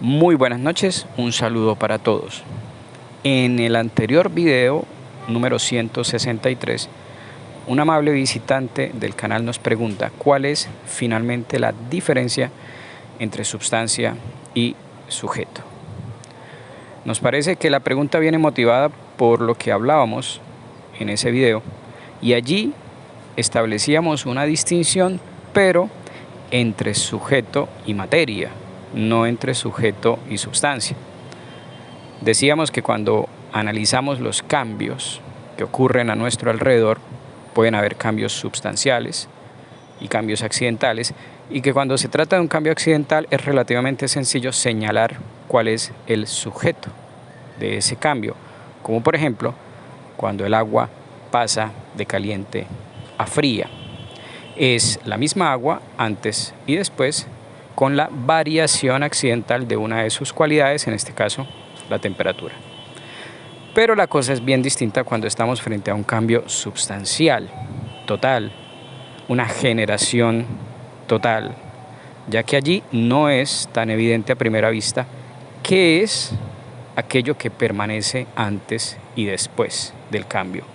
Muy buenas noches, un saludo para todos. En el anterior video, número 163, un amable visitante del canal nos pregunta cuál es finalmente la diferencia entre substancia y sujeto. Nos parece que la pregunta viene motivada por lo que hablábamos en ese video y allí establecíamos una distinción, pero entre sujeto y materia, no entre sujeto y substancia. Decíamos que cuando analizamos los cambios que ocurren a nuestro alrededor, pueden haber cambios substanciales y cambios accidentales, y que cuando se trata de un cambio accidental es relativamente sencillo señalar cuál es el sujeto de ese cambio, como por ejemplo cuando el agua pasa de caliente a fría. Es la misma agua antes y después, con la variación accidental de una de sus cualidades, en este caso la temperatura. Pero la cosa es bien distinta cuando estamos frente a un cambio substancial, total, una generación total, ya que allí no es tan evidente a primera vista qué es aquello que permanece antes y después del cambio.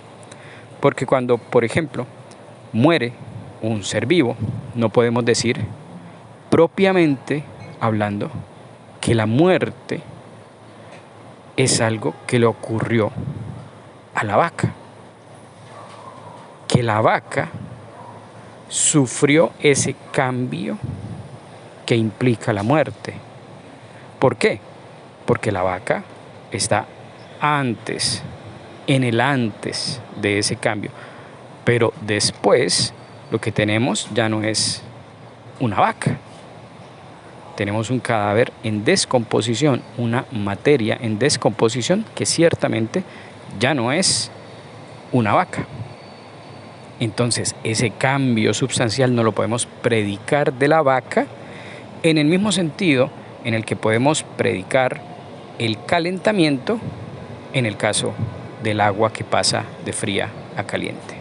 Porque cuando, por ejemplo, muere un ser vivo, no podemos decir propiamente hablando que la muerte es algo que le ocurrió a la vaca, que la vaca sufrió ese cambio que implica la muerte. ¿Por qué? Porque la vaca está antes, en el antes de ese cambio, pero después lo que tenemos ya no es una vaca. Tenemos un cadáver en descomposición, una materia en descomposición que ciertamente ya no es una vaca. Entonces, ese cambio substancial no lo podemos predicar de la vaca en el mismo sentido en el que podemos predicar el calentamiento en el caso del agua que pasa de fría a caliente.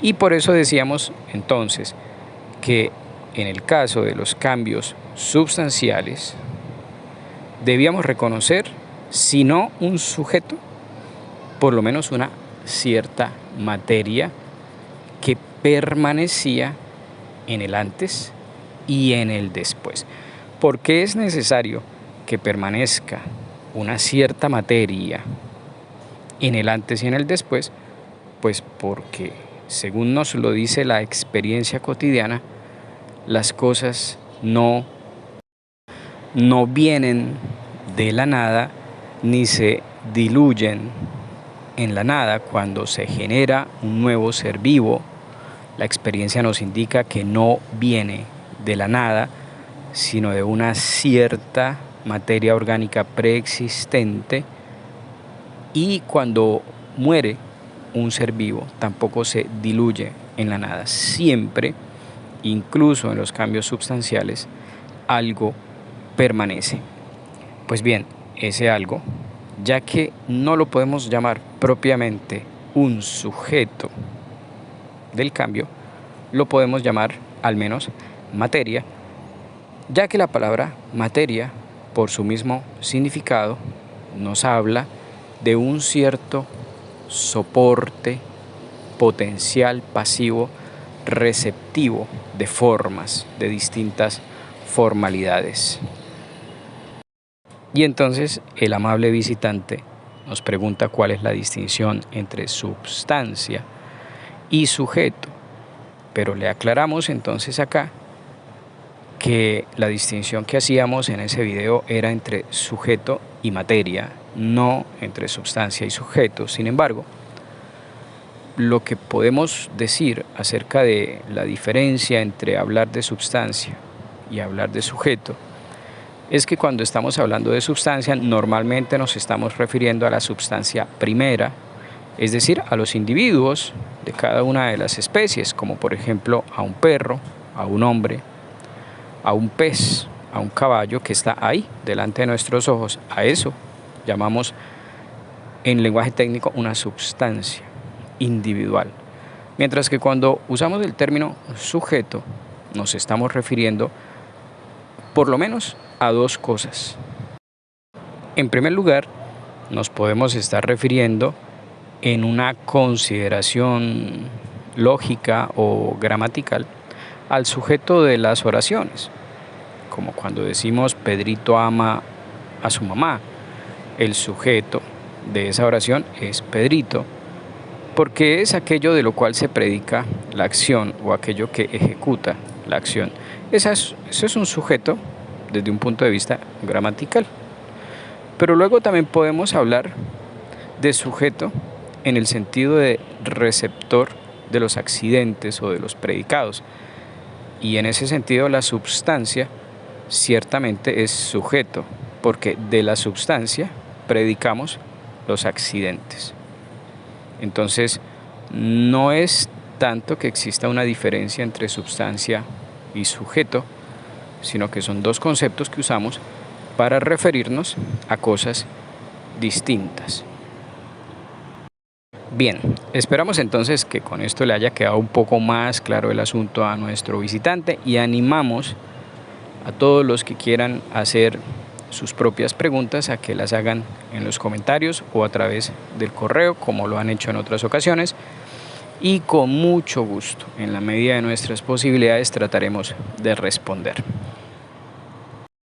Y por eso decíamos entonces que en el caso de los cambios substanciales debíamos reconocer, si no un sujeto, por lo menos una cierta materia que permanecía en el antes y en el después. ¿Por qué es necesario que permanezca una cierta materia en el antes y en el después? Pues porque, según nos lo dice la experiencia cotidiana, las cosas no vienen de la nada ni se diluyen en la nada. Cuando se genera un nuevo ser vivo, la experiencia nos indica que no viene de la nada, sino de una cierta materia orgánica preexistente, y cuando muere un ser vivo tampoco se diluye en la nada. Siempre, incluso en los cambios substanciales, algo permanece. Pues bien, ese algo, ya que no lo podemos llamar propiamente un sujeto del cambio, lo podemos llamar al menos materia, ya que la palabra materia, por su mismo significado, nos habla de un cierto soporte potencial, pasivo, receptivo de formas, de distintas formalidades. Y entonces el amable visitante nos pregunta cuál es la distinción entre substancia y sujeto, pero le aclaramos entonces acá que la distinción que hacíamos en ese video era entre sujeto y materia, no entre substancia y sujeto. Sin embargo, lo que podemos decir acerca de la diferencia entre hablar de substancia y hablar de sujeto es que cuando estamos hablando de substancia, normalmente nos estamos refiriendo a la substancia primera, es decir, a los individuos de cada una de las especies, como por ejemplo a un perro, a un hombre, a un pez, a un caballo que está ahí delante de nuestros ojos. A eso llamamos en lenguaje técnico una substancia individual. Mientras que cuando usamos el término sujeto, nos estamos refiriendo por lo menos a dos cosas. En primer lugar, nos podemos estar refiriendo en una consideración lógica o gramatical al sujeto de las oraciones, como cuando decimos Pedrito ama a su mamá. El sujeto de esa oración es Pedrito, porque es aquello de lo cual se predica la acción o aquello que ejecuta la acción. Eso es un sujeto desde un punto de vista gramatical. Pero luego también podemos hablar de sujeto en el sentido de receptor de los accidentes o de los predicados. Y en ese sentido la substancia ciertamente es sujeto, porque de la substancia predicamos los accidentes. Entonces, no es tanto que exista una diferencia entre substancia y sujeto, sino que son dos conceptos que usamos para referirnos a cosas distintas. Bien, esperamos entonces que con esto le haya quedado un poco más claro el asunto a nuestro visitante y animamos a todos los que quieran hacer sus propias preguntas a que las hagan en los comentarios o a través del correo, como lo han hecho en otras ocasiones, y con mucho gusto, en la medida de nuestras posibilidades, trataremos de responder.